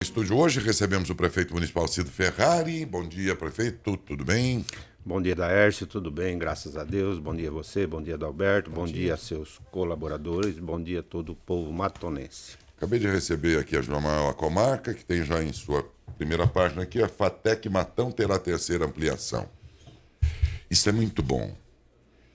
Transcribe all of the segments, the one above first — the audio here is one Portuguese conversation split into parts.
Estúdio hoje recebemos o prefeito municipal Cido Ferrari. Bom dia, prefeito, tudo bem? Bom dia, Daércio, tudo bem? Graças a Deus. Bom dia a você, bom dia, Adalberto, bom dia a seus colaboradores, bom dia a todo o povo matonense. Acabei de receber aqui a João Comarca, que tem já em sua primeira página aqui, a FATEC Matão terá a terceira ampliação. Isso é muito bom.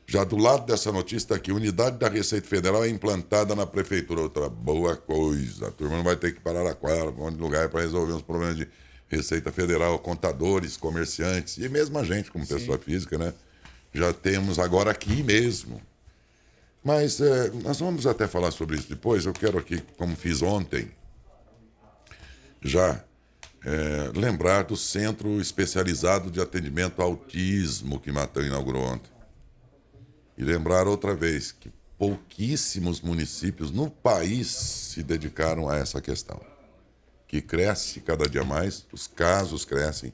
Já do lado dessa notícia está aqui, unidade da Receita Federal é implantada na prefeitura. Outra boa coisa. A turma não vai ter que parar a quadra, um monte de lugar para resolver os problemas de Receita Federal, contadores, comerciantes e mesmo a gente como pessoa física, né? Já temos agora aqui mesmo. Mas nós vamos até falar sobre isso depois. Eu quero aqui, como fiz ontem, já lembrar do Centro Especializado de Atendimento ao Autismo que Matão inaugurou ontem. E lembrar outra vez que pouquíssimos municípios no país se dedicaram a essa questão. Que cresce cada dia mais, os casos crescem,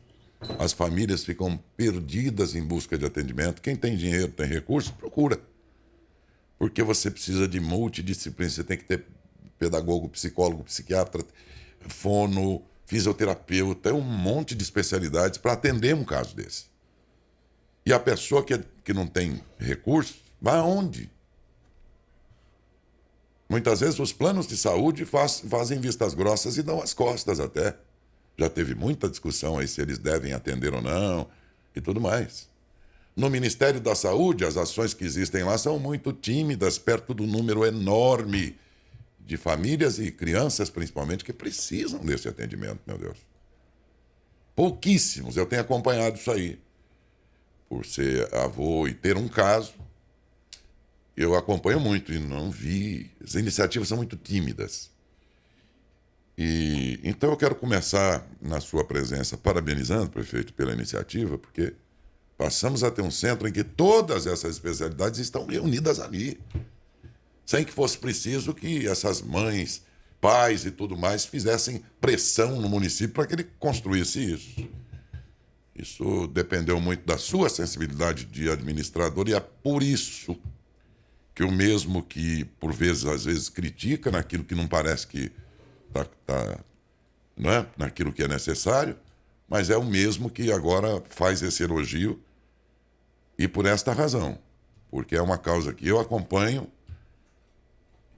as famílias ficam perdidas em busca de atendimento. Quem tem dinheiro, tem recurso, procura. Porque você precisa de multidisciplina, você tem que ter pedagogo, psicólogo, psiquiatra, fono, fisioterapeuta, um monte de especialidades para atender um caso desse. E a pessoa que não tem recurso, vai aonde? Muitas vezes os planos de saúde fazem vistas grossas e dão as costas até. Já teve muita discussão aí se eles devem atender ou não e tudo mais. No Ministério da Saúde, as ações que existem lá são muito tímidas, perto do número enorme de famílias e crianças, principalmente, que precisam desse atendimento, meu Deus. Pouquíssimos, eu tenho acompanhado isso aí. Por ser avô e ter um caso, eu acompanho muito e não vi. As iniciativas são muito tímidas. Então eu quero começar, na sua presença, parabenizando, prefeito, pela iniciativa, porque passamos a ter um centro em que todas essas especialidades estão reunidas ali. Sem que fosse preciso que essas mães, pais e tudo mais fizessem pressão no município para que ele construísse isso. Isso dependeu muito da sua sensibilidade de administrador e é por isso que o mesmo que, por vezes, às vezes, critica naquilo que não parece que não é? Naquilo que é necessário, mas é o mesmo que agora faz esse elogio e por esta razão, porque é uma causa que eu acompanho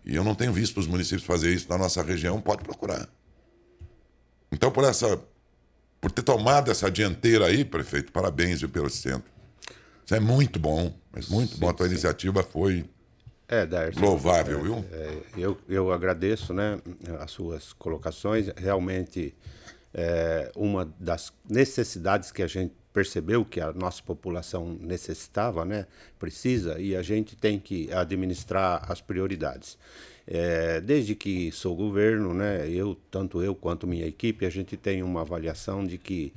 e eu não tenho visto os municípios fazer isso na nossa região, pode procurar. Então, por ter tomado essa dianteira aí, prefeito, parabéns pelo centro. Isso é muito bom, mas muito bom. A tua iniciativa foi Daércio, louvável, viu? eu agradeço, né, as suas colocações. Realmente, uma das necessidades que a gente percebeu que a nossa população necessitava, né, precisa, e a gente tem que administrar as prioridades. Desde que sou governo, né, tanto eu quanto minha equipe, a gente tem uma avaliação de que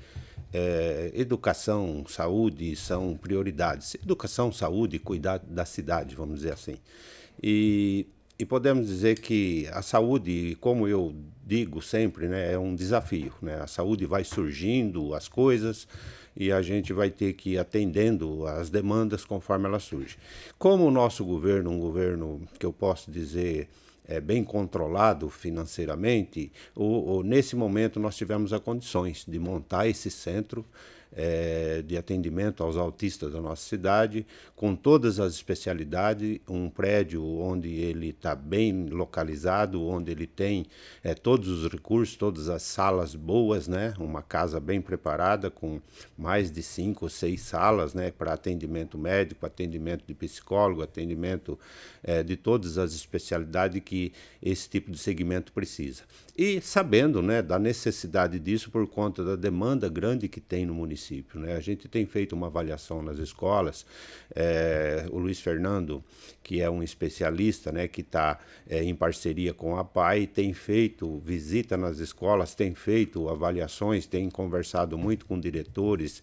educação, saúde são prioridades. Educação, saúde, cuidar da cidade, vamos dizer assim. E podemos dizer que a saúde, como eu digo sempre, né, é um desafio, né? A saúde vai surgindo, as coisas, e a gente vai ter que ir atendendo as demandas conforme elas surgem. Como o nosso governo, um governo que eu posso dizer bem controlado financeiramente, nesse momento nós tivemos as condições de montar esse centro de atendimento aos autistas da nossa cidade, com todas as especialidades, um prédio onde ele está bem localizado, onde ele tem todos os recursos, todas as salas boas, né? Uma casa bem preparada, com mais de 5 ou 6 salas, né? Para atendimento médico, atendimento de psicólogo, atendimento de todas as especialidades que esse tipo de segmento precisa. E sabendo, né, da necessidade disso por conta da demanda grande que tem no município, né? A gente tem feito uma avaliação nas escolas, o Luiz Fernando, que é um especialista, né, que está em parceria com a PAI, tem feito visita nas escolas, tem feito avaliações, tem conversado muito com diretores,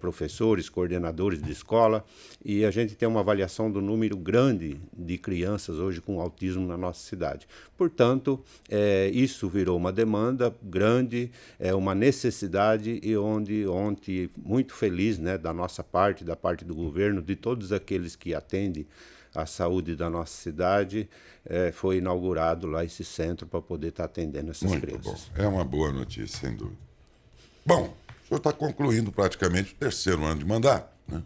professores, coordenadores de escola, e a gente tem uma avaliação do número grande de crianças hoje com autismo na nossa cidade. Portanto, isso virou uma demanda grande, uma necessidade, e onde ontem, muito feliz, né, da nossa parte, da parte do governo, de todos aqueles que atendem a saúde da nossa cidade, foi inaugurado lá esse centro para poder estar atendendo essas crianças. Bom. É uma boa notícia, sem dúvida. Bom, o senhor está concluindo praticamente o 3º ano de mandato, né?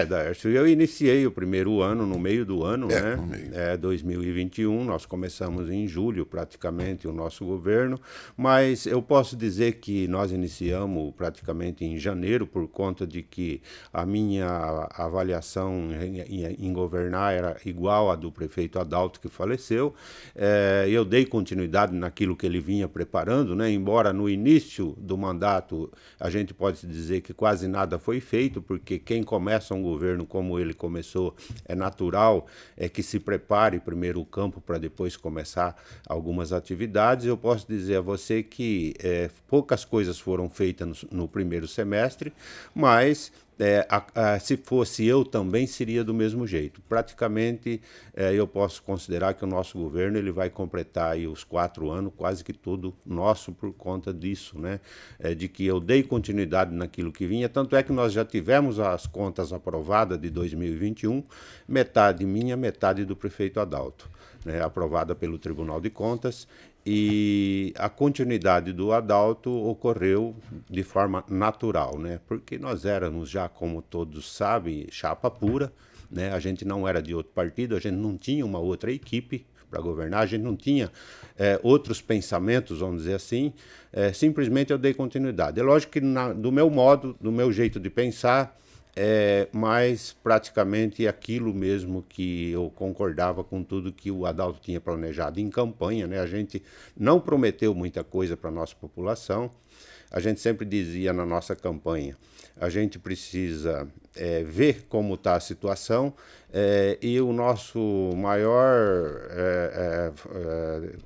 Daércio, eu iniciei o primeiro ano, no meio do ano, né? No meio. 2021, nós começamos em julho, praticamente, o nosso governo, mas eu posso dizer que nós iniciamos praticamente em janeiro, por conta de que a minha avaliação em governar era igual à do prefeito Adalto, que faleceu. Eu dei continuidade naquilo que ele vinha preparando, né? Embora no início do mandato a gente pode dizer que quase nada foi feito, porque quem começa um governo como ele começou, é natural que se prepare primeiro o campo para depois começar algumas atividades. Eu posso dizer a você que poucas coisas foram feitas no primeiro semestre, mas se fosse eu também seria do mesmo jeito. Praticamente eu posso considerar que o nosso governo ele vai completar aí os 4 anos, quase que todo nosso, por conta disso, né? De que eu dei continuidade naquilo que vinha, tanto é que nós já tivemos as contas aprovadas de 2021, metade minha, metade do prefeito Adalto, né? Aprovada pelo Tribunal de Contas. E a continuidade do Adalto ocorreu de forma natural, né? Porque nós éramos já, como todos sabem, chapa pura, né? A gente não era de outro partido, a gente não tinha uma outra equipe para governar, a gente não tinha outros pensamentos, vamos dizer assim, simplesmente eu dei continuidade. É lógico que do meu modo, do meu jeito de pensar, mas praticamente aquilo mesmo que eu concordava com tudo que o Adalto tinha planejado em campanha, né? A gente não prometeu muita coisa para a nossa população. A gente sempre dizia na nossa campanha, a gente precisa ver como está a situação, e o nosso maior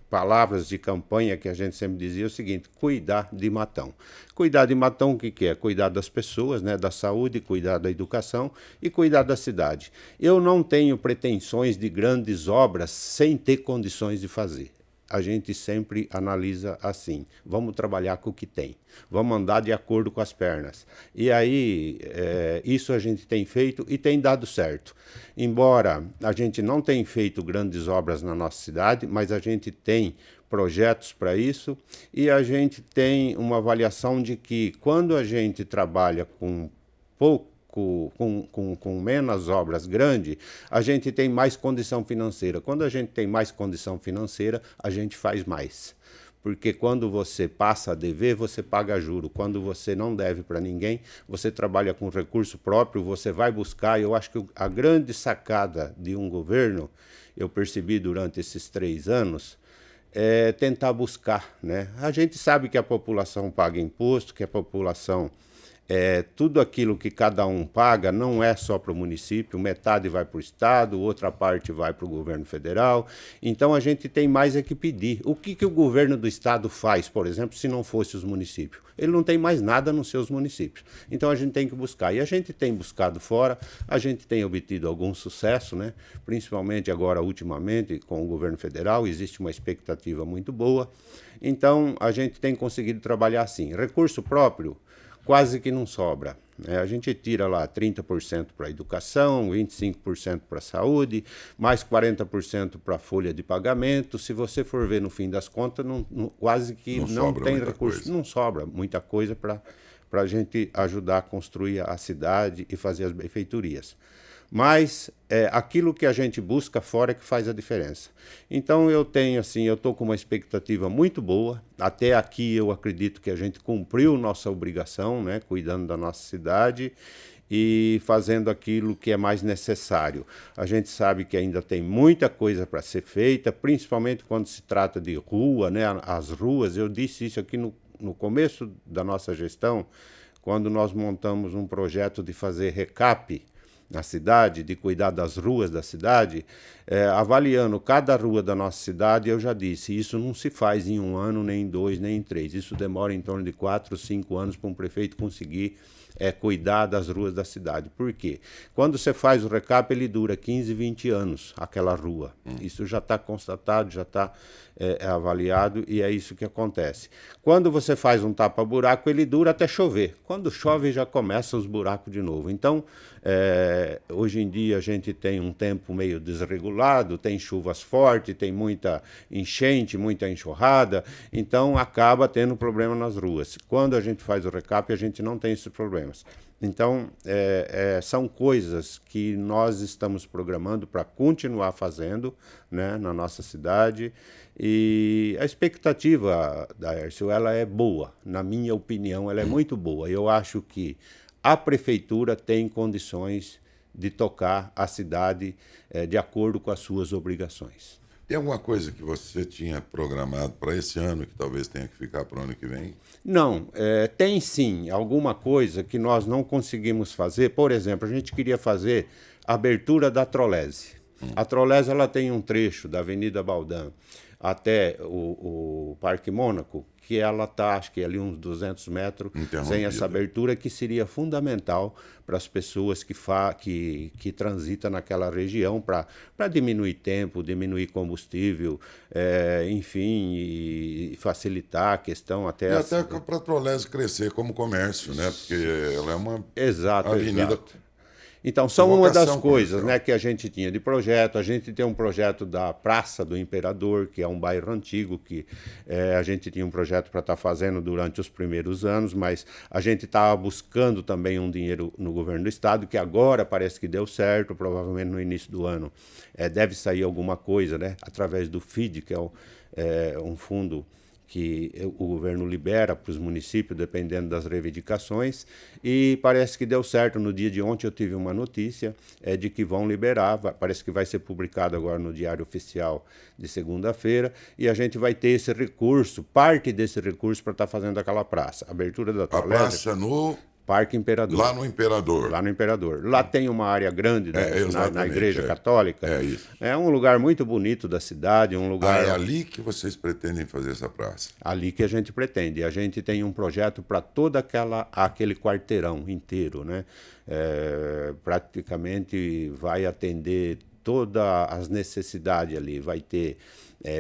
palavras de campanha que a gente sempre dizia é o seguinte: cuidar de Matão. Cuidar de Matão, o que é? Cuidar das pessoas, né, da saúde, cuidar da educação e cuidar da cidade. Eu não tenho pretensões de grandes obras sem ter condições de fazer. A gente sempre analisa assim, vamos trabalhar com o que tem, vamos andar de acordo com as pernas. E aí, isso a gente tem feito e tem dado certo. Embora a gente não tenha feito grandes obras na nossa cidade, mas a gente tem projetos para isso e a gente tem uma avaliação de que quando a gente trabalha com com menos obras grandes, a gente tem mais condição financeira. Quando a gente tem mais condição financeira, a gente faz mais. Porque quando você passa a dever, você paga juro. Quando você não deve para ninguém, você trabalha com recurso próprio, você vai buscar. Eu acho que a grande sacada de um governo, eu percebi durante esses 3 anos, é tentar buscar, né? A gente sabe que a população paga imposto, que a população... tudo aquilo que cada um paga não é só para o município, metade vai para o estado, outra parte vai para o governo federal. Então a gente tem mais que pedir. O que o governo do estado faz, por exemplo, se não fosse os municípios? Ele não tem mais nada nos seus municípios. Então a gente tem que buscar. E a gente tem buscado fora, a gente tem obtido algum sucesso, né? Principalmente agora, ultimamente, com o governo federal, existe uma expectativa muito boa. Então a gente tem conseguido trabalhar assim. Recurso próprio, quase que não sobra. A gente tira lá 30% para a educação, 25% para a saúde, mais 40% para a folha de pagamento. Se você for ver no fim das contas, quase que não tem recurso, não sobra muita coisa para a gente ajudar a construir a cidade e fazer as benfeitorias. Mas aquilo que a gente busca fora é que faz a diferença. Então eu estou com uma expectativa muito boa. Até aqui eu acredito que a gente cumpriu nossa obrigação, né, cuidando da nossa cidade e fazendo aquilo que é mais necessário. A gente sabe que ainda tem muita coisa para ser feita, principalmente quando se trata de rua, né, as ruas. Eu disse isso aqui no começo da nossa gestão, quando nós montamos um projeto de fazer recap na cidade, de cuidar das ruas da cidade, avaliando cada rua da nossa cidade, eu já disse, isso não se faz em 1 ano, nem em 2, nem em 3. Isso demora em torno de 4, 5 anos para um prefeito conseguir cuidar das ruas da cidade. Por quê? Quando você faz o recap, ele dura 15, 20 anos, aquela rua. Isso já está constatado, já está avaliado e é isso que acontece. Quando você faz um tapa-buraco, ele dura até chover. Quando chove, já começam os buracos de novo. Então, Hoje em dia a gente tem um tempo meio desregulado, tem chuvas fortes, tem muita enchente, muita enxurrada, então acaba tendo problema nas ruas. Quando a gente faz o recap, a gente não tem esses problemas. Então, são coisas que nós estamos programando para continuar fazendo, né, na nossa cidade. E a expectativa, Daércio, ela é boa. Na minha opinião, ela é muito boa. Eu acho que a prefeitura tem condições de tocar a cidade de acordo com as suas obrigações. Tem alguma coisa que você tinha programado para esse ano que talvez tenha que ficar para o ano que vem? Não, tem sim alguma coisa que nós não conseguimos fazer. Por exemplo, a gente queria fazer a abertura da Trolese. A Trolese ela tem um trecho da Avenida Baldã até o Parque Mônaco, que ela está, acho que ali uns 200 metros, sem essa abertura, que seria fundamental para as pessoas que transitam naquela região, para diminuir tempo, diminuir combustível, enfim, e facilitar a questão até... E até para a Trolese crescer como comércio, né? Porque ela é uma avenida... Exato. Então, são uma das coisas, né, que a gente tinha de projeto. A gente tem um projeto da Praça do Imperador, que é um bairro antigo, que a gente tinha um projeto para estar fazendo durante os primeiros anos, mas a gente estava buscando também um dinheiro no governo do estado, que agora parece que deu certo, provavelmente no início do ano deve sair alguma coisa, né, através do FID, que é um fundo que o governo libera para os municípios, dependendo das reivindicações, e parece que deu certo. No dia de ontem eu tive uma notícia de que vão liberar, parece que vai ser publicado agora no Diário Oficial de segunda-feira, e a gente vai ter esse recurso, parte desse recurso, para estar fazendo aquela praça. Abertura da Trolese. A praça no... Parque Imperador. Lá no Imperador. Lá no Imperador. Lá tem uma área grande na Igreja Católica. É isso. É um lugar muito bonito da cidade, um lugar... é ali que vocês pretendem fazer essa praça? Ali que a gente pretende. A gente tem um projeto para todo aquele quarteirão inteiro, né? Praticamente vai atender todas as necessidades ali. Vai ter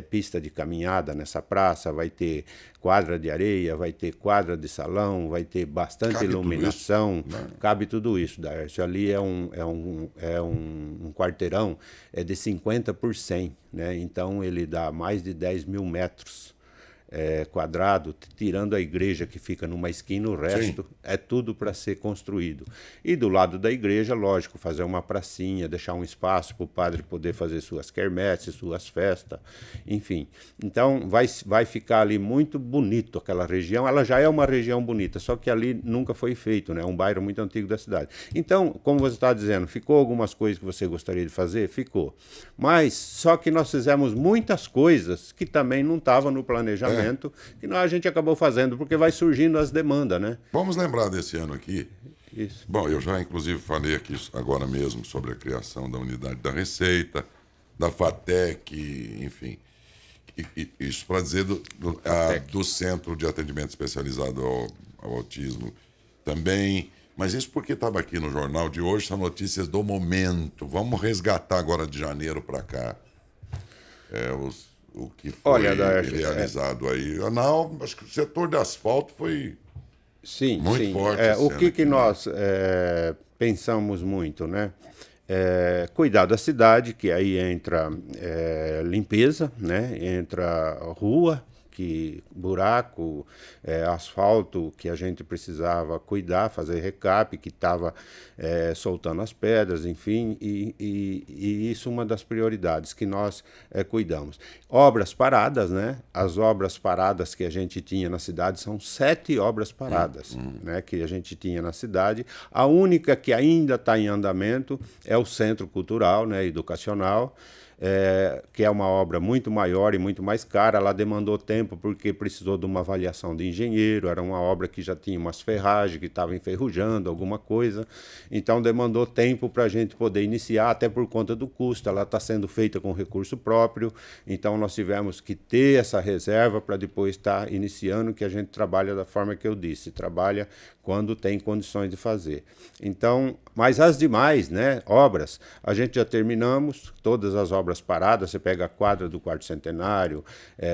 pista de caminhada nessa praça, vai ter quadra de areia, vai ter quadra de salão, vai ter bastante iluminação, cabe tudo isso, Daércio. Ali é um quarteirão de 50 por 100, né? Então ele dá mais de 10 mil metros quadrado, tirando a igreja que fica numa esquina, o resto Sim. é tudo para ser construído. E do lado da igreja, lógico, fazer uma pracinha, deixar um espaço para o padre poder fazer suas quermesses, suas festas, enfim. Então vai ficar ali muito bonito aquela região. Ela já é uma região bonita, só que ali nunca foi feito, né? É um bairro muito antigo da cidade. Então, como você está dizendo, ficou algumas coisas que você gostaria de fazer? Ficou. Mas só que nós fizemos muitas coisas que também não estavam no planejamento, que a gente acabou fazendo, porque vai surgindo as demandas, né? Vamos lembrar desse ano aqui. Isso. Bom, eu já inclusive falei aqui agora mesmo sobre a criação da unidade da Receita, da FATEC, enfim. Isso para dizer do Centro de Atendimento Especializado ao Autismo também. Mas isso porque estava aqui no jornal de hoje, são notícias do momento. Vamos resgatar agora de janeiro para cá. O que foi realizado aí. Não, acho que o setor de asfalto foi muito forte. O que nós pensamos muito, né? Cuidar da cidade, que aí entra limpeza, né? Entra rua, buraco, asfalto que a gente precisava cuidar, fazer recap, que estava soltando as pedras, enfim, e isso é uma das prioridades que nós cuidamos. Obras paradas, né? As obras paradas que a gente tinha na cidade são 7 obras paradas, né? Que a gente tinha na cidade. A única que ainda está em andamento é o Centro Cultural, né? Educacional, que é uma obra muito maior e muito mais cara. Ela demandou tempo porque precisou de uma avaliação de engenheiro, era uma obra que já tinha umas ferragens, que estava enferrujando alguma coisa, então demandou tempo para a gente poder iniciar, até por conta do custo. Ela está sendo feita com recurso próprio, então nós tivemos que ter essa reserva para depois estar iniciando, que a gente trabalha da forma que eu disse, trabalha quando tem condições de fazer. Então, mas as demais, né, obras, a gente já terminamos, todas as obras obras paradas, você pega a quadra do Quarto Centenário,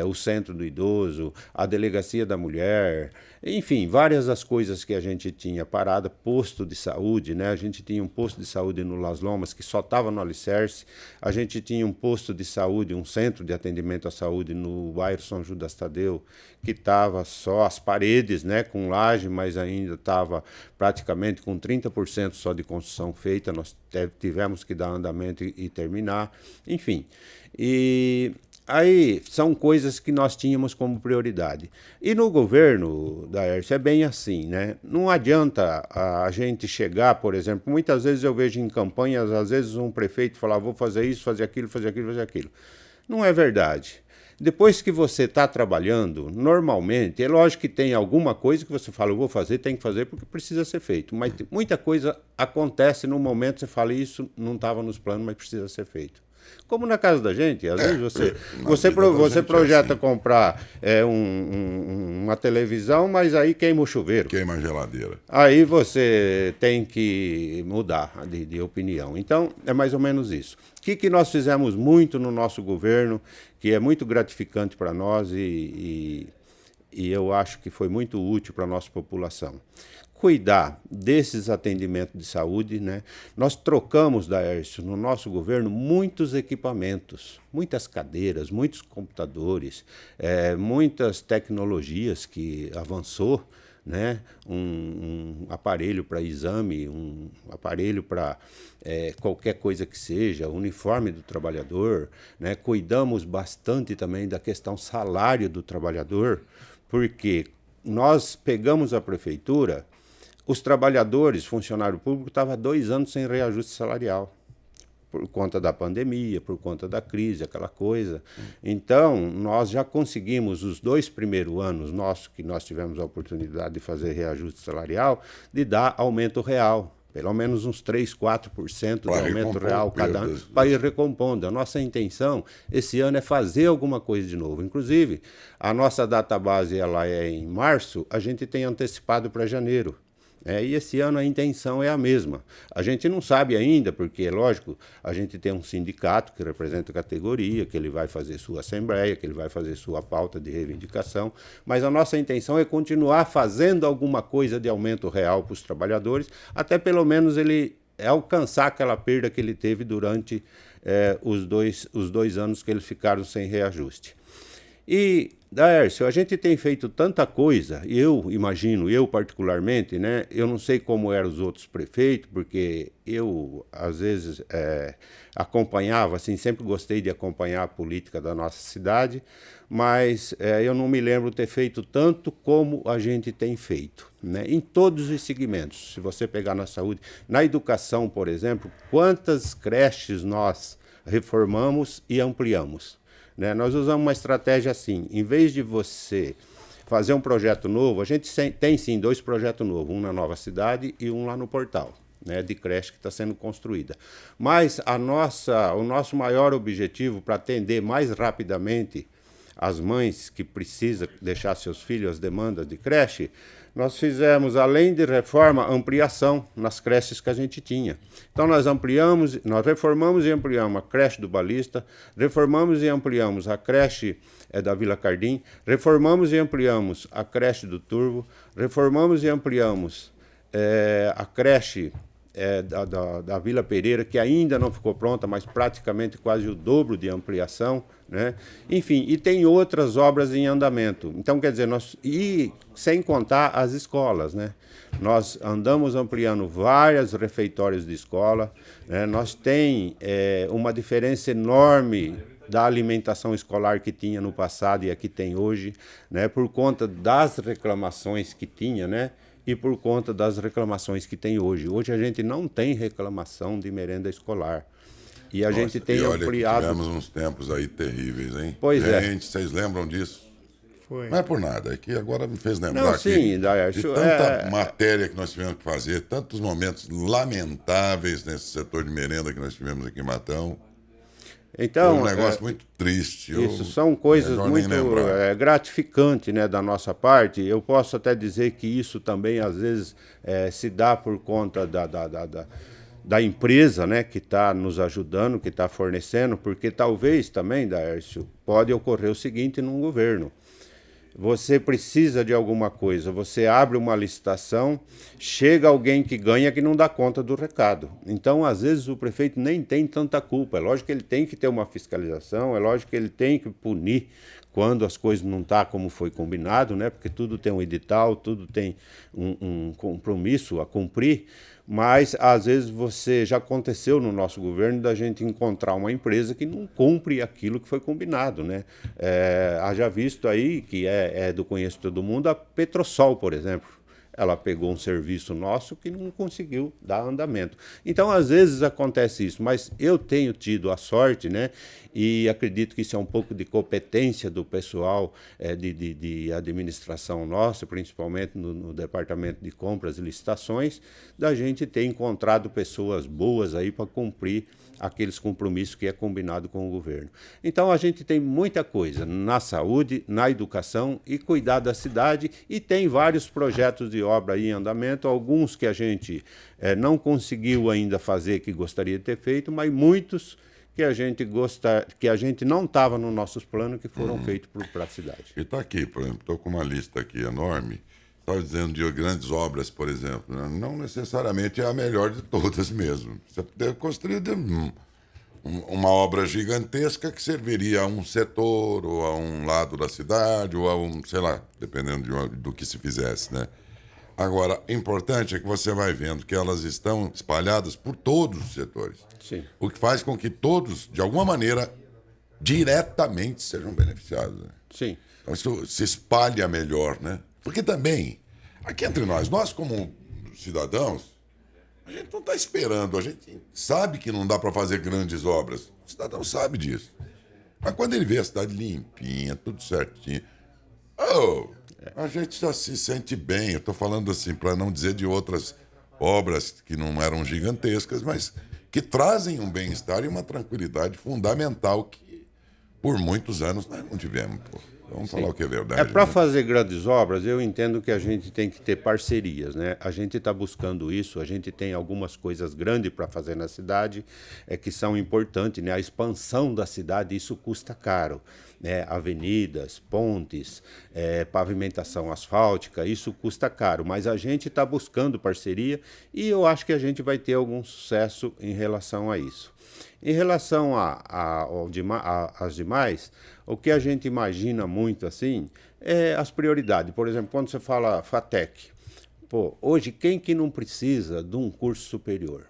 o Centro do Idoso, a Delegacia da Mulher, enfim, várias das coisas que a gente tinha parada, posto de saúde, né? A gente tinha um posto de saúde no Las Lomas que só estava no alicerce, a gente tinha um posto de saúde, um centro de atendimento à saúde no bairro São Judas Tadeu, que estava só as paredes, né, com laje, mas ainda estava praticamente com 30% só de construção feita, nós tivemos que dar andamento e terminar, enfim. E aí são coisas que nós tínhamos como prioridade. E no governo, Daércio, é bem assim, né? Não adianta a gente chegar, por exemplo, muitas vezes eu vejo em campanhas, às vezes um prefeito falar, vou fazer isso, fazer aquilo, fazer aquilo, fazer aquilo. Não é verdade. Depois que você está trabalhando, normalmente, é lógico que tem alguma coisa que você fala, eu vou fazer, tem que fazer porque precisa ser feito. Mas muita coisa acontece no momento que você fala, isso não estava nos planos, mas precisa ser feito. Como na casa da gente, às vezes você projeta comprar uma televisão, mas aí queima o chuveiro. Queima a geladeira. Aí você tem que mudar de opinião. Então, é mais ou menos isso. O que nós fizemos muito no nosso governo, que é muito gratificante para nós e eu acho que foi muito útil para a nossa população. Cuidar desses atendimentos de saúde, né? Nós trocamos, Daércio, no nosso governo, muitos equipamentos, muitas cadeiras, muitos computadores, muitas tecnologias que avançou, né? Um aparelho para exame, um aparelho para qualquer coisa que seja, uniforme do trabalhador, né? Cuidamos bastante também da questão salário do trabalhador, porque nós pegamos a prefeitura, os trabalhadores, funcionário público, estavam 2 anos sem reajuste salarial, por conta da pandemia, por conta da crise, aquela coisa. Então, nós já conseguimos, os 2 primeiros anos que nós tivemos a oportunidade de fazer reajuste salarial, de dar aumento real, pelo menos uns 3, 4% de aumento real cada ano, para ir recompondo. A nossa intenção esse ano é fazer alguma coisa de novo. Inclusive, a nossa database ela é em março, a gente tem antecipado para janeiro. E esse ano a intenção é a mesma. A gente não sabe ainda, porque, lógico, a gente tem um sindicato que representa a categoria, que ele vai fazer sua assembleia, que ele vai fazer sua pauta de reivindicação, mas a nossa intenção é continuar fazendo alguma coisa de aumento real para os trabalhadores, até pelo menos ele alcançar aquela perda que ele teve durante os dois anos que eles ficaram sem reajuste. E, Daércio, a gente tem feito tanta coisa, eu imagino, eu particularmente, né? Eu não sei como eram os outros prefeitos, porque eu, às vezes, acompanhava, assim, sempre gostei de acompanhar a política da nossa cidade, mas eu não me lembro ter feito tanto como a gente tem feito, né? Em todos os segmentos. Se você pegar na saúde, na educação, por exemplo, quantas creches nós reformamos e ampliamos? Né? Nós usamos uma estratégia assim, em vez de você fazer um projeto novo, a gente tem sim 2 projetos novos, um na Nova Cidade e um lá no Portal, né, de creche que está sendo construída. Mas o nosso maior objetivo para atender mais rapidamente as mães que precisam deixar seus filhos às demandas de creche, nós fizemos, além de reforma, ampliação nas creches que a gente tinha. Então nós reformamos e ampliamos a creche do Balista, reformamos e ampliamos a creche da Vila Cardim, reformamos e ampliamos a creche do Turvo, reformamos e ampliamos a creche da Vila Pereira, que ainda não ficou pronta, mas praticamente quase o dobro de ampliação, né? Enfim, e tem outras obras em andamento. Então, quer dizer, e sem contar as escolas, né? Nós andamos ampliando vários refeitórios de escola, né? Nós tem uma diferença enorme da alimentação escolar que tinha no passado e a que tem hoje, né? Por conta das reclamações que tinha, né? E por conta das reclamações que tem hoje. Hoje a gente não tem reclamação de merenda escolar. E a gente tem ampliado... Tivemos uns tempos aí terríveis, hein? Pois gente, vocês lembram disso? Foi. Não é por nada, é que agora me fez lembrar não, sim, de tanta matéria que nós tivemos que fazer, tantos momentos lamentáveis nesse setor de merenda que nós tivemos aqui em Matão. Então, foi um negócio muito triste. Isso são coisas muito gratificantes, né, da nossa parte. Eu posso até dizer que isso também, às vezes, se dá por conta da empresa, né, que está nos ajudando, que está fornecendo, porque talvez também, Daércio, pode ocorrer o seguinte num governo. Você precisa de alguma coisa, você abre uma licitação, chega alguém que ganha que não dá conta do recado. Então, às vezes, o prefeito nem tem tanta culpa. É lógico que ele tem que ter uma fiscalização, é lógico que ele tem que punir quando as coisas não estão como foi combinado, né? Porque tudo tem um edital, tudo tem um compromisso a cumprir. Mas, às vezes, você já aconteceu no nosso governo da gente encontrar uma empresa que não cumpre aquilo que foi combinado, né? Haja visto aí, que é do conheço todo mundo, a Petrosol, por exemplo. Ela pegou um serviço nosso que não conseguiu dar andamento. Então, às vezes acontece isso, mas eu tenho tido a sorte, né? E acredito que isso é um pouco de competência do pessoal de administração nossa, principalmente no departamento de compras e licitações, da gente ter encontrado pessoas boas aí para cumprir aqueles compromissos que é combinado com o governo. Então, a gente tem muita coisa na saúde, na educação e cuidar da cidade, e tem vários projetos de obra aí em andamento, alguns que a gente não conseguiu ainda fazer, que gostaria de ter feito, mas muitos que a gente não estava nos nossos planos, que foram feitos para a cidade. E está aqui, por exemplo, estou com uma lista aqui enorme, estava dizendo de grandes obras, por exemplo, né? Não necessariamente é a melhor de todas mesmo. Você deve construir uma obra gigantesca que serviria a um setor, ou a um lado da cidade, ou a um, sei lá, dependendo do que se fizesse, né? Agora, importante é que você vai vendo que elas estão espalhadas por todos os setores. Sim. O que faz com que todos, de alguma maneira, diretamente sejam beneficiados, né? Sim. Então isso se espalha melhor, né? Porque também, aqui entre nós como cidadãos, a gente não está esperando, a gente sabe que não dá para fazer grandes obras. O cidadão sabe disso. Mas quando ele vê a cidade limpinha, tudo certinho, a gente já se sente bem. Eu estou falando assim, para não dizer de outras obras que não eram gigantescas, mas que trazem um bem-estar e uma tranquilidade fundamental que por muitos anos nós não tivemos. Pô. Vamos falar o que é verdade. Para né? fazer grandes obras, eu entendo que a gente tem que ter parcerias, né? A gente está buscando isso, a gente tem algumas coisas grandes para fazer na cidade que são importantes, né? A expansão da cidade, isso custa caro, né? Avenidas, pontes, pavimentação asfáltica, isso custa caro, mas a gente está buscando parceria e eu acho que a gente vai ter algum sucesso em relação a isso. Em relação às demais, o que a gente imagina muito assim é as prioridades. Por exemplo, quando você fala FATEC, hoje quem que não precisa de um curso superior?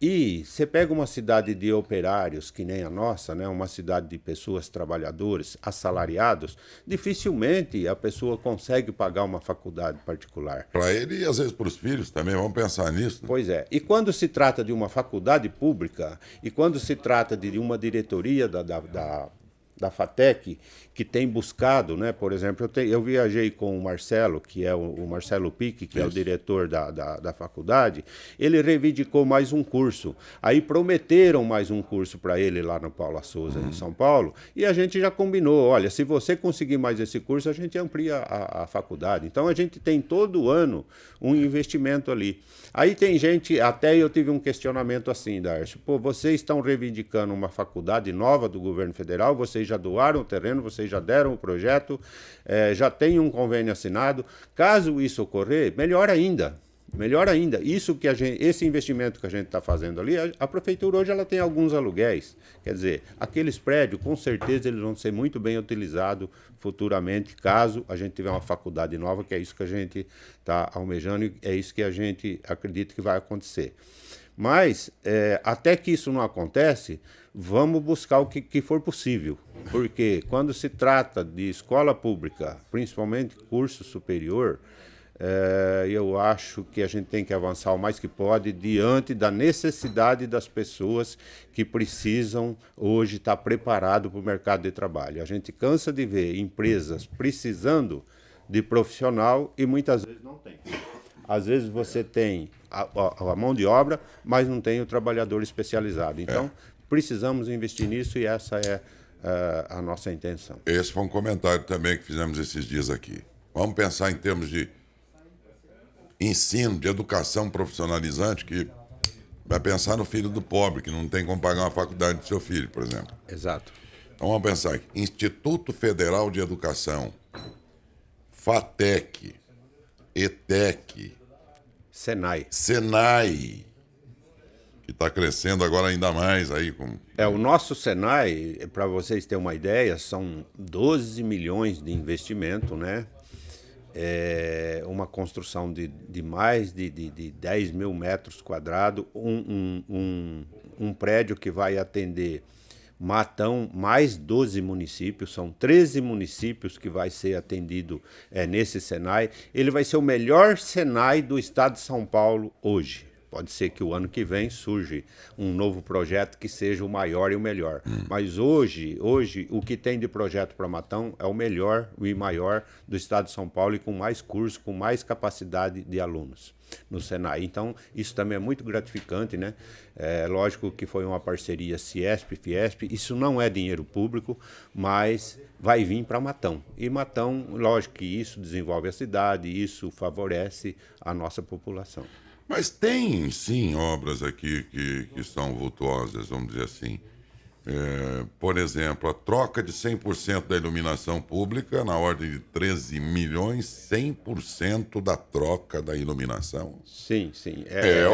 E você pega uma cidade de operários, que nem a nossa, né, uma cidade de pessoas trabalhadores, assalariados, dificilmente a pessoa consegue pagar uma faculdade particular. Para ele e às vezes para os filhos também, vamos pensar nisso. Né? Pois é. E quando se trata de uma faculdade pública, e quando se trata de uma diretoria da FATEC, que tem buscado, né? Por exemplo, eu viajei com o Marcelo, que é o Marcelo Pique, que é o diretor da faculdade, ele reivindicou mais um curso. Aí prometeram mais um curso para ele lá no Paula Souza, em São Paulo, e a gente já combinou, olha, se você conseguir mais esse curso, a gente amplia a faculdade. Então, a gente tem todo ano um investimento ali. Aí tem gente, até eu tive um questionamento assim, Darcio, vocês estão reivindicando uma faculdade nova do governo federal, vocês já doaram o terreno, vocês já deram o projeto, já tem um convênio assinado. Caso isso ocorrer, melhor ainda. Melhor ainda, esse investimento que a gente está fazendo ali, a prefeitura hoje ela tem alguns aluguéis. Quer dizer, aqueles prédios, com certeza, eles vão ser muito bem utilizados futuramente, caso a gente tiver uma faculdade nova, que é isso que a gente está almejando e é isso que a gente acredita que vai acontecer. Mas, até que isso não acontece, vamos buscar o que for possível. Porque quando se trata de escola pública, principalmente curso superior, eu acho que a gente tem que avançar o mais que pode diante da necessidade das pessoas que precisam hoje estar preparadas para o mercado de trabalho. A gente cansa de ver empresas precisando de profissional e muitas vezes não tem. Às vezes você tem a mão de obra, mas não tem o trabalhador especializado. Então, precisamos investir nisso e essa é a nossa intenção. Esse foi um comentário também que fizemos esses dias aqui. Vamos pensar em termos de ensino, de educação profissionalizante, que Vai pensar no filho do pobre, que não tem como pagar uma faculdade do seu filho, por exemplo. Exato. Então vamos pensar aqui. Instituto Federal de Educação, FATEC, ETEC, Senai. Senai, que está crescendo agora ainda mais aí com... O nosso Senai, para vocês terem uma ideia, são 12 milhões de investimento, né? Uma construção de mais de 10 mil metros quadrados, um prédio que vai atender Matão, mais 12 municípios, são 13 municípios que vai ser atendido nesse Senai. Ele vai ser o melhor Senai do estado de São Paulo hoje. Pode ser que o ano que vem surja um novo projeto que seja o maior e o melhor. Mas hoje, o que tem de projeto para Matão é o melhor e maior do estado de São Paulo e com mais cursos, com mais capacidade de alunos no Senai. Então, isso também é muito gratificante, né? Lógico que foi uma parceria Ciesp-Fiesp, isso não é dinheiro público, mas vai vir para Matão. E Matão, lógico que isso desenvolve a cidade, isso favorece a nossa população. Mas tem, sim, obras aqui que são vultuosas, vamos dizer assim. Por exemplo, a troca de 100% da iluminação pública, na ordem de 13 milhões, 100% da troca da iluminação. Sim, sim.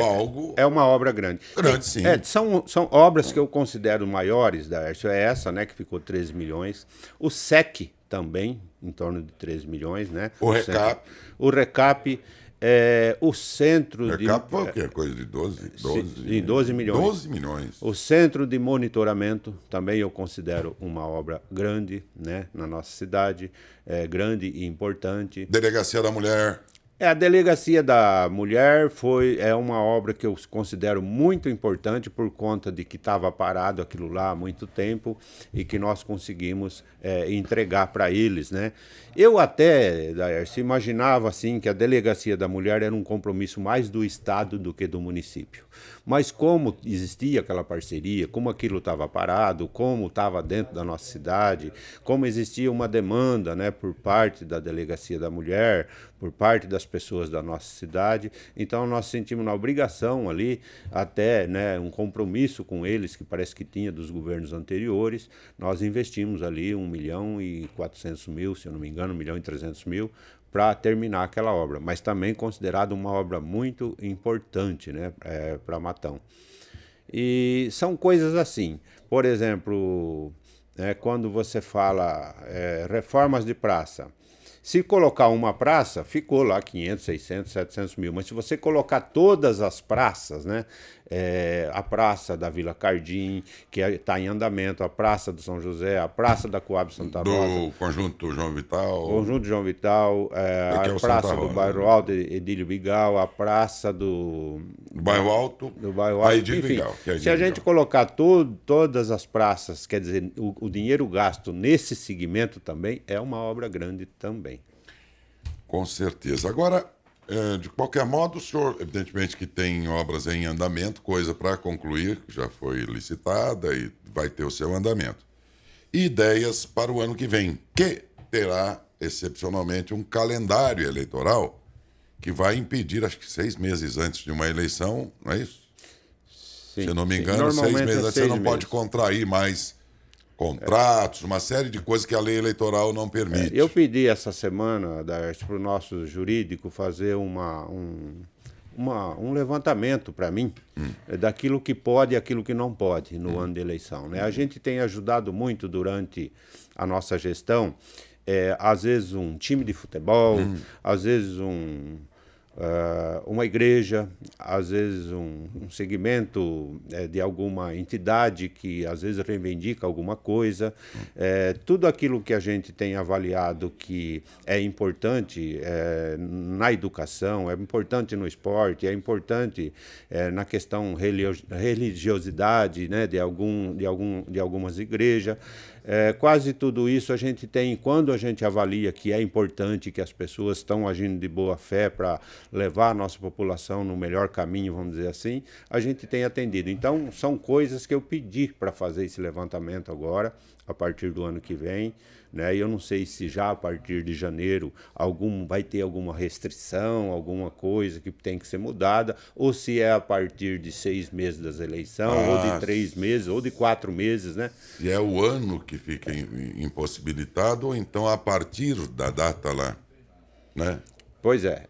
Algo... É uma obra grande. Grande, sim. São obras que eu considero maiores, Daércio. É essa, né, que ficou 13 milhões. O SEC também, em torno de 13 milhões, né? O RECAP. O RECAP... o centro de... RECAP foi o quê? Coisa de 12 milhões. 12 milhões. O centro de monitoramento também eu considero uma obra grande, né, na nossa cidade, grande e importante. Delegacia da Mulher. A Delegacia da Mulher é uma obra que eu considero muito importante por conta de que estava parado aquilo lá há muito tempo e que nós conseguimos entregar para eles, né? Eu até, Daércio, imaginava assim que a Delegacia da Mulher era um compromisso mais do Estado do que do município. Mas como existia aquela parceria, como aquilo estava parado, como estava dentro da nossa cidade, como existia uma demanda, né, por parte da Delegacia da Mulher, por parte das pessoas da nossa cidade, então nós sentimos na obrigação ali, até, né, um compromisso com eles, que parece que tinha dos governos anteriores, nós investimos ali 1.400.000, se eu não me engano, 1.300.000, para terminar aquela obra, mas também considerada uma obra muito importante, né, para Matão. E são coisas assim, por exemplo, quando você fala reformas de praça, se colocar uma praça, ficou lá 500, 600, 700 mil. Mas se você colocar todas as praças, né? A praça da Vila Cardim, que está em andamento, a praça do São José, a praça da Coab Santa Rosa. Do Conjunto João Vital. Conjunto João Vital, a praça do Bairro Alto, Edílio Bigal, a praça do Bairro Alto, do Bairro Alto. Edílio Enfim, Bigal, se a gente colocar todas as praças, quer dizer, o dinheiro gasto nesse segmento também é uma obra grande também. Com certeza. Agora, de qualquer modo, o senhor, evidentemente que tem obras em andamento, coisa para concluir, já foi licitada e vai ter o seu andamento. E ideias para o ano que vem, que terá, excepcionalmente, um calendário eleitoral que vai impedir, acho que 6 meses antes de uma eleição, não é isso? Sim, se eu não me engano, 6 meses antes você não pode contrair mais contratos, uma série de coisas que a lei eleitoral não permite. Eu pedi essa semana, Daércio, para o nosso jurídico fazer um levantamento para mim daquilo que pode e aquilo que não pode no ano de eleição, né? A gente tem ajudado muito durante a nossa gestão, às vezes um time de futebol, às vezes uma igreja, às vezes um segmento de alguma entidade que às vezes reivindica alguma coisa. Tudo aquilo que a gente tem avaliado que é importante na educação, é importante no esporte, é importante na questão religiosidade, né, de algumas igrejas. Quase tudo isso a gente tem, quando a gente avalia que é importante, que as pessoas estão agindo de boa fé para levar a nossa população no melhor caminho, vamos dizer assim, a gente tem atendido. Então, são coisas que eu pedi para fazer esse levantamento agora, a partir do ano que vem, né? E eu não sei se já a partir de janeiro vai ter alguma restrição, alguma coisa que tem que ser mudada, ou se é a partir de 6 meses das eleições, ou de 3 meses, ou de 4 meses, né? Se é o ano que fica impossibilitado, ou então a partir da data lá, né? Pois é.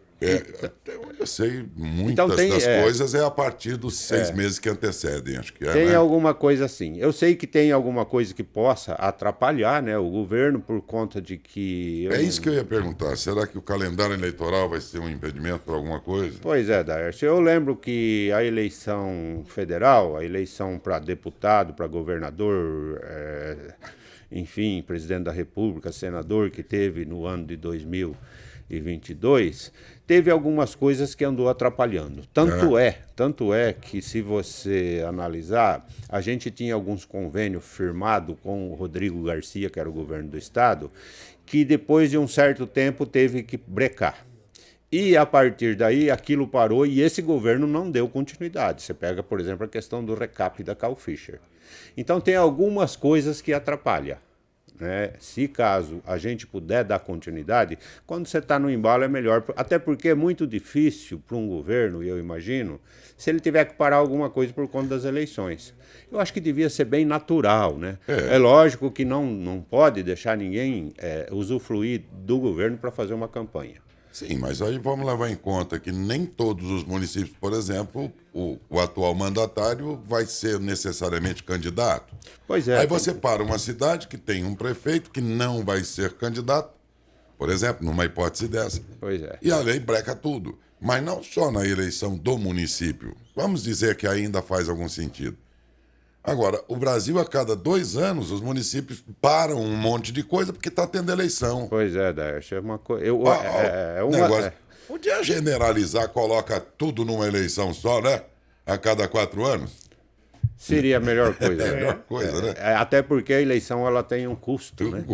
Até onde eu sei, muitas das coisas é a partir dos 6 meses que antecedem, acho que é. Tem né? alguma coisa assim. Eu sei que tem alguma coisa que possa atrapalhar, né, o governo por conta de que... É isso que eu ia perguntar. Será que o calendário eleitoral vai ser um impedimento para alguma coisa? Pois é, Daércio. Eu lembro que a eleição federal, a eleição para deputado, para governador, enfim, presidente da República, senador, que teve no ano de 2022, teve algumas coisas que andou atrapalhando. Tanto é que, se você analisar, a gente tinha alguns convênios firmados com o Rodrigo Garcia, que era o governo do estado, que depois de um certo tempo teve que brecar. E, a partir daí, aquilo parou e esse governo não deu continuidade. Você pega, por exemplo, a questão do recap da Carl Fischer. Então, tem algumas coisas que atrapalham. Né? Se caso a gente puder dar continuidade, quando você está no embalo é melhor, até porque é muito difícil para um governo, eu imagino, se ele tiver que parar alguma coisa por conta das eleições. Eu acho que devia ser bem natural, né? É lógico que não pode deixar ninguém usufruir do governo para fazer uma campanha. Sim, mas aí vamos levar em conta que nem todos os municípios, por exemplo, o atual mandatário vai ser necessariamente candidato. Pois é. Aí você para uma cidade que tem um prefeito que não vai ser candidato, por exemplo, numa hipótese dessa. Pois é. E a lei breca tudo. Mas não só na eleição do município. Vamos dizer que ainda faz algum sentido. Agora, o Brasil, a cada 2 anos, os municípios param um monte de coisa porque está tendo eleição. Pois é, Daércio, é uma coisa... Podia generalizar, coloca tudo numa eleição só, né? A cada 4 anos. Seria a melhor coisa. É a melhor coisa, né? Até porque a eleição ela tem um custo, né?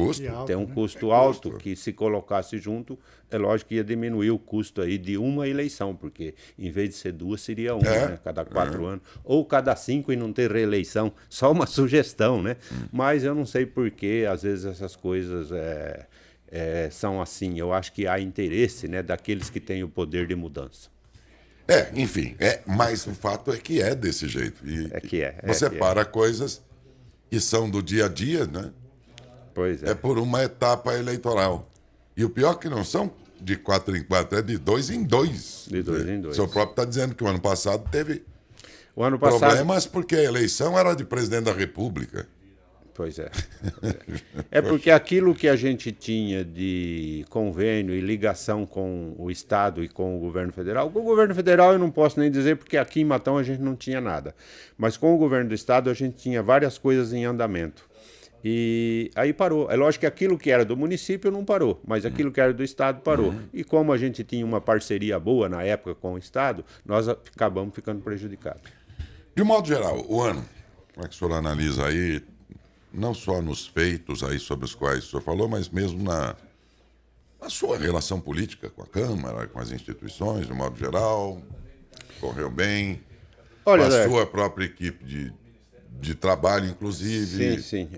Tem um custo alto que, se colocasse junto, é lógico que ia diminuir o custo aí de uma eleição, porque em vez de ser 2, seria uma, né? Cada 4 anos. Ou cada 5 e não ter reeleição. Só uma sugestão, né? Mas eu não sei por que, às vezes, essas coisas são assim. Eu acho que há interesse, né, daqueles que têm o poder de mudança. Enfim, mas o fato é que é desse jeito. Você para coisas que são do dia a dia, né? Pois é. É por uma etapa eleitoral. E o pior é que não são de 4 em 4, é de 2 em 2. De 2 em 2. O senhor próprio está dizendo que o ano passado teve passado... problemas porque a eleição era de presidente da República. Pois é. É porque aquilo que a gente tinha de convênio e ligação com o Estado e com o governo federal, com o governo federal eu não posso nem dizer, porque aqui em Matão a gente não tinha nada. Mas com o governo do Estado a gente tinha várias coisas em andamento. E aí parou. É lógico que aquilo que era do município não parou, mas aquilo que era do Estado parou. E como a gente tinha uma parceria boa na época com o Estado, nós acabamos ficando prejudicados. De modo geral, o ano, como é que o senhor analisa aí, não só nos feitos aí sobre os quais o senhor falou, mas mesmo na sua relação política com a Câmara, com as instituições, de modo geral, correu bem? Olha, com a sua própria equipe de trabalho, inclusive? Sim.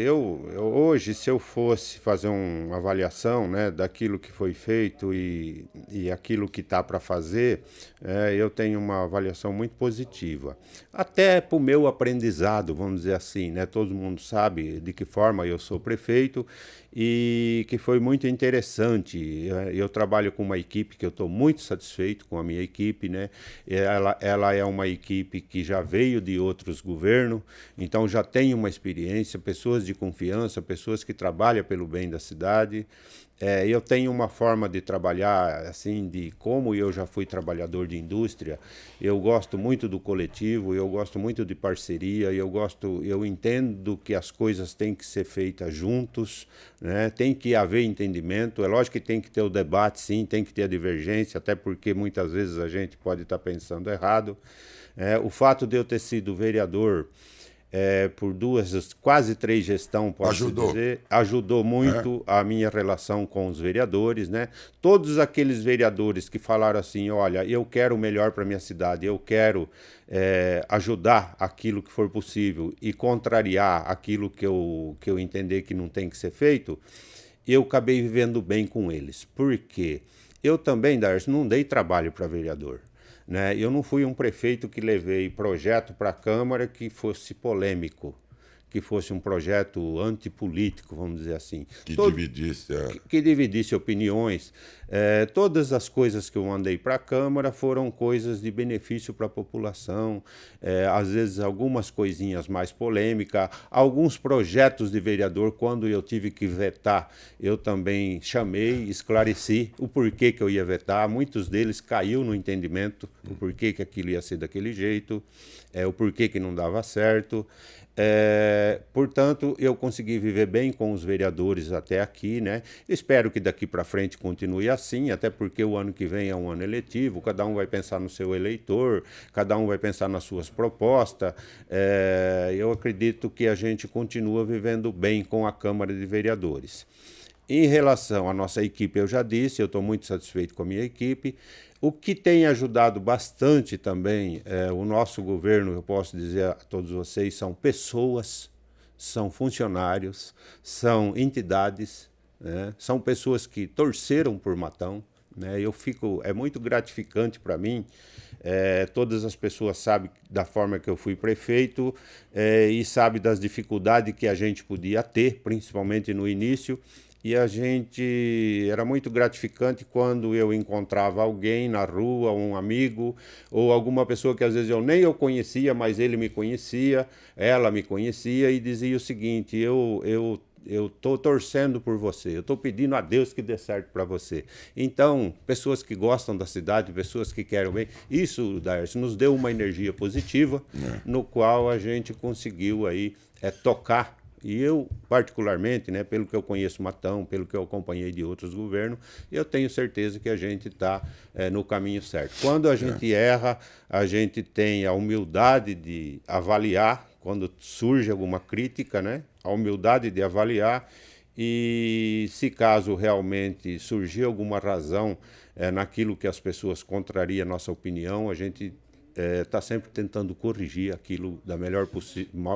Eu hoje, se eu fosse fazer uma avaliação, né, daquilo que foi feito e aquilo que está para fazer, eu tenho uma avaliação muito positiva. Até para o meu aprendizado, vamos dizer assim, né? Todo mundo sabe de que forma eu sou prefeito e que foi muito interessante. Eu trabalho com uma equipe que eu estou muito satisfeito com a minha equipe, né? Ela é uma equipe que já veio de outros governos, então já tem uma experiência, pessoas de confiança, pessoas que trabalham pelo bem da cidade. Eu tenho uma forma de trabalhar, assim, de como eu já fui trabalhador de indústria. Eu gosto muito do coletivo, eu gosto muito de parceria, eu entendo que as coisas têm que ser feitas juntos, né? Tem que haver entendimento. É lógico que tem que ter o debate, sim, tem que ter a divergência, até porque muitas vezes a gente pode estar pensando errado. O fato de eu ter sido vereador por quase 3 gestões, posso dizer, ajudou muito a minha relação com os vereadores, né? Todos aqueles vereadores que falaram assim, olha, eu quero o melhor para minha cidade, eu quero ajudar aquilo que for possível e contrariar aquilo que eu entender que não tem que ser feito, eu acabei vivendo bem com eles. Por quê? Eu também, Darcy, não dei trabalho para vereador. Né? Eu não fui um prefeito que levei projeto para a Câmara que fosse polêmico, que fosse um projeto antipolítico, vamos dizer assim. Que dividisse opiniões. Todas as coisas que eu mandei para a Câmara foram coisas de benefício para a população, às vezes algumas coisinhas mais polêmicas, alguns projetos de vereador, quando eu tive que vetar, eu também chamei, esclareci o porquê que eu ia vetar, muitos deles caiu no entendimento, o porquê que aquilo ia ser daquele jeito, o porquê que não dava certo. Portanto, eu consegui viver bem com os vereadores até aqui, né? Espero que daqui para frente continue assim, até porque o ano que vem é um ano eletivo, cada um vai pensar no seu eleitor, cada um vai pensar nas suas propostas. Eu acredito que a gente continua vivendo bem com a Câmara de Vereadores. Em relação à nossa equipe, eu já disse, eu estou muito satisfeito com a minha equipe. O que tem ajudado bastante também o nosso governo, eu posso dizer a todos vocês, são pessoas, são funcionários, são entidades, né? São pessoas que torceram por Matão. Né? É muito gratificante para mim. Todas as pessoas sabem da forma que eu fui prefeito e sabem das dificuldades que a gente podia ter, principalmente no início. E era muito gratificante quando eu encontrava alguém na rua, um amigo, ou alguma pessoa que às vezes nem eu conhecia, mas ele me conhecia, ela me conhecia e dizia o seguinte, eu estou torcendo por você, eu estou pedindo a Deus que dê certo para você. Então, pessoas que gostam da cidade, pessoas que querem bem, isso, Darcy, nos deu uma energia positiva, no qual a gente conseguiu aí tocar. E eu, particularmente, né, pelo que eu conheço Matão, pelo que eu acompanhei de outros governos, eu tenho certeza que a gente está no caminho certo. Quando a gente erra, a gente tem a humildade de avaliar, quando surge alguma crítica, né, a humildade de avaliar, e se caso realmente surgir alguma razão naquilo que as pessoas contrariam a nossa opinião, a gente está sempre tentando corrigir aquilo da melhor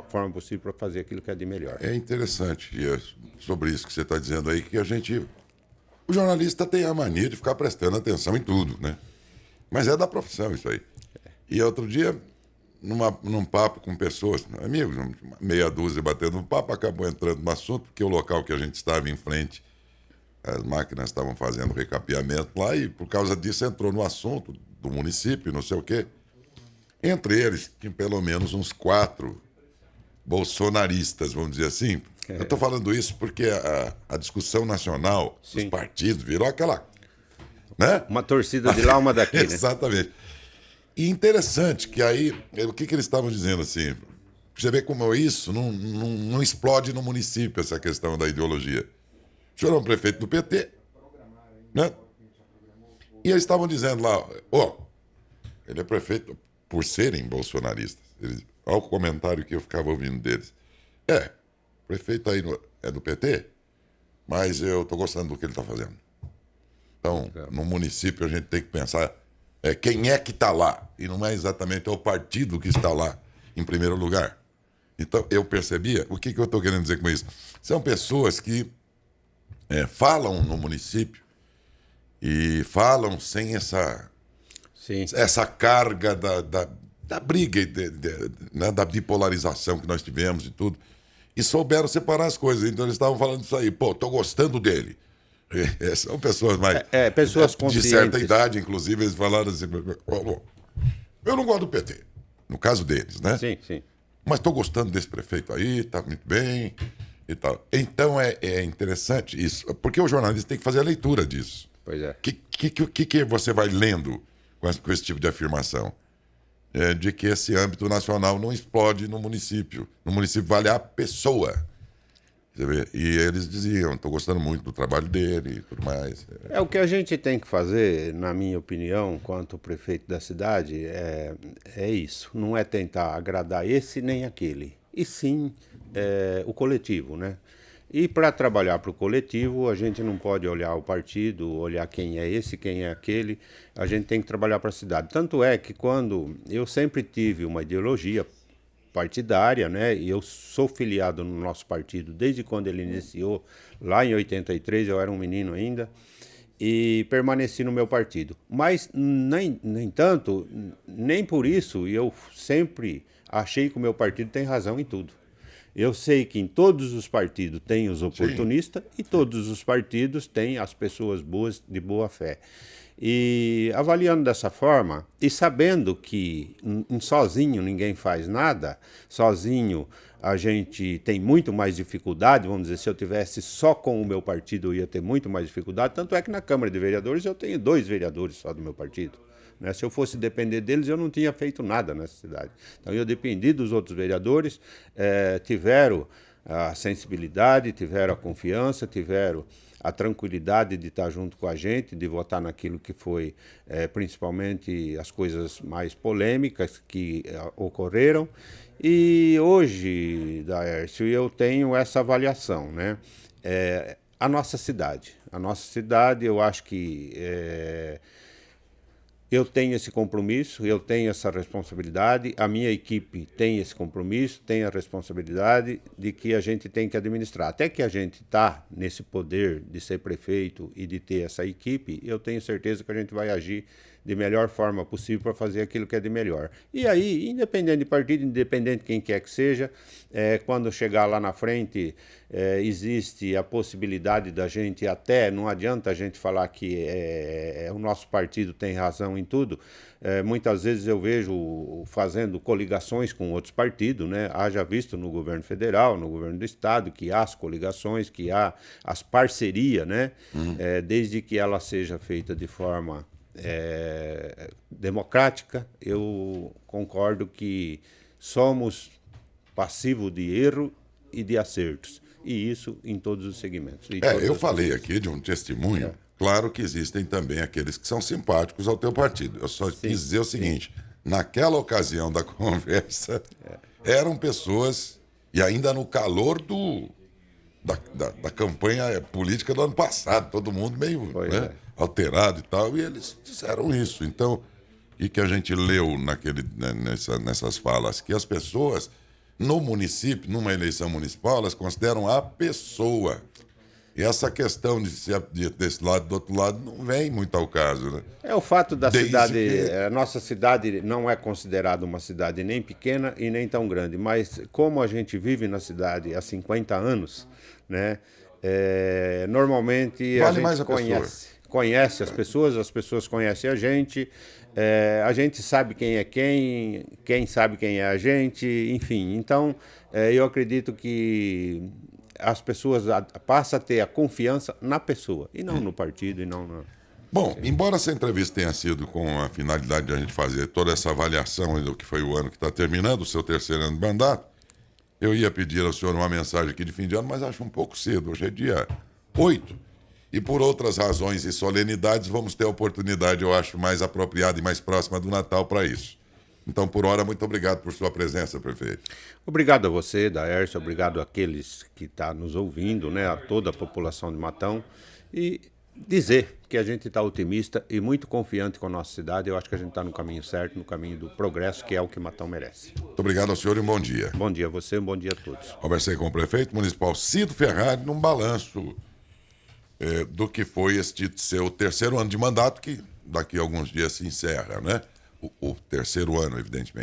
forma possível para fazer aquilo que é de melhor. É interessante, e é sobre isso que você está dizendo aí, que o jornalista tem a mania de ficar prestando atenção em tudo, né? Mas é da profissão isso aí. E outro dia, num papo com pessoas, amigos, meia dúzia batendo um papo, acabou entrando no assunto, porque o local que a gente estava em frente, as máquinas estavam fazendo recapeamento lá, e por causa disso entrou no assunto do município, não sei o quê. Entre eles, tinha pelo menos uns 4 bolsonaristas, vamos dizer assim. Eu estou falando isso porque a discussão nacional dos partidos virou aquela... Né? Uma torcida de lá, uma daqui, né? Exatamente. E interessante que aí, o que eles estavam dizendo assim, você vê como isso não explode no município, essa questão da ideologia. O senhor é um prefeito do PT, né? E eles estavam dizendo lá, ele é prefeito... por serem bolsonaristas. Olha o comentário que eu ficava ouvindo deles. O prefeito aí é do PT, mas eu estou gostando do que ele está fazendo. Então, no município a gente tem que pensar quem é que está lá, e não é exatamente o partido que está lá, em primeiro lugar. Então, eu percebia, o que eu estou querendo dizer com isso? São pessoas que falam no município e falam sem essa carga da briga, né, da bipolarização que nós tivemos e tudo. E souberam separar as coisas. Então eles estavam falando isso aí. Tô gostando dele. São pessoas mais... pessoas conscientes. De certa idade, inclusive, eles falaram assim... Eu não gosto do PT. No caso deles, né? Sim, sim. Mas estou gostando desse prefeito aí, tá muito bem e tal. Então é interessante isso. Porque o jornalista tem que fazer a leitura disso. Pois é. O que você vai lendo com esse tipo de afirmação? De que esse âmbito nacional não explode no município. No município vale a pessoa. Você vê? E eles diziam, estou gostando muito do trabalho dele e tudo mais. O que a gente tem que fazer, na minha opinião, quanto prefeito da cidade, é isso. Não é tentar agradar esse nem aquele. e sim o coletivo, né? E para trabalhar para o coletivo, a gente não pode olhar o partido, olhar quem é esse, quem é aquele, a gente tem que trabalhar para a cidade. Tanto é que quando eu sempre tive uma ideologia partidária, né? E eu sou filiado no nosso partido desde quando ele iniciou, lá em 83, eu era um menino ainda, e permaneci no meu partido. Mas, nem tanto, nem por isso, eu sempre achei que o meu partido tem razão em tudo. Eu sei que em todos os partidos tem os oportunistas e todos os partidos têm as pessoas boas de boa fé. E avaliando dessa forma e sabendo que sozinho ninguém faz nada, sozinho a gente tem muito mais dificuldade, vamos dizer, se eu tivesse só com o meu partido eu ia ter muito mais dificuldade, tanto é que na Câmara de Vereadores eu tenho 2 vereadores só do meu partido. Né? Se eu fosse depender deles, eu não tinha feito nada nessa cidade. Então, eu dependi dos outros vereadores, tiveram a sensibilidade, tiveram a confiança, tiveram a tranquilidade de estar junto com a gente, de votar naquilo que foi, principalmente, as coisas mais polêmicas que ocorreram. E hoje, Daércio, eu tenho essa avaliação, né? A nossa cidade, eu acho que eu tenho esse compromisso, eu tenho essa responsabilidade, a minha equipe tem esse compromisso, tem a responsabilidade de que a gente tem que administrar. Até que a gente está nesse poder de ser prefeito e de ter essa equipe, eu tenho certeza que a gente vai agir de melhor forma possível para fazer aquilo que é de melhor. E aí, independente de partido, independente de quem quer que seja, quando chegar lá na frente, existe a possibilidade da gente até, não adianta a gente falar que o nosso partido tem razão em tudo, muitas vezes eu vejo fazendo coligações com outros partidos, né? Haja visto no governo federal, no governo do estado, que há as coligações, que há as parcerias, né? Desde que ela seja feita de forma democrática, eu concordo que somos passivos de erro e de acertos, e isso em todos os segmentos. Eu falei aqui de um testemunho, claro que existem também aqueles que são simpáticos ao teu partido. Eu só quis dizer o seguinte, naquela ocasião da conversa, eram pessoas, e ainda no calor da campanha política do ano passado, todo mundo meio alterado e tal, e eles disseram isso. Então, o que a gente leu nessas falas? Que as pessoas, no município, numa eleição municipal, elas consideram a pessoa. E essa questão de ser desse lado e do outro lado não vem muito ao caso, né? É o fato da cidade, a nossa cidade não é considerada uma cidade nem pequena e nem tão grande, mas como a gente vive na cidade há 50 anos, né? Normalmente vale a gente conhece as pessoas conhecem a gente sabe quem é quem sabe quem é a gente, enfim. Então, eu acredito que as pessoas passam a ter a confiança na pessoa, e não no partido, e não no... Bom, embora essa entrevista tenha sido com a finalidade de a gente fazer toda essa avaliação do que foi o ano que está terminando, o seu 3º ano de mandato, eu ia pedir ao senhor uma mensagem aqui de fim de ano, mas acho um pouco cedo. Hoje é dia 8. E por outras razões e solenidades, vamos ter a oportunidade, eu acho, mais apropriada e mais próxima do Natal para isso. Então, por hora, muito obrigado por sua presença, prefeito. Obrigado a você, Daércio, obrigado àqueles que estão nos ouvindo, né, a toda a população de Matão. E dizer que a gente está otimista e muito confiante com a nossa cidade. Eu acho que a gente está no caminho certo, no caminho do progresso, que é o que Matão merece. Muito obrigado ao senhor e um bom dia. Bom dia a você, um bom dia a todos. Conversei com o prefeito municipal Cido Ferrari num balanço do que foi este seu 3º ano de mandato, que daqui a alguns dias se encerra, né? O 3º ano, evidentemente.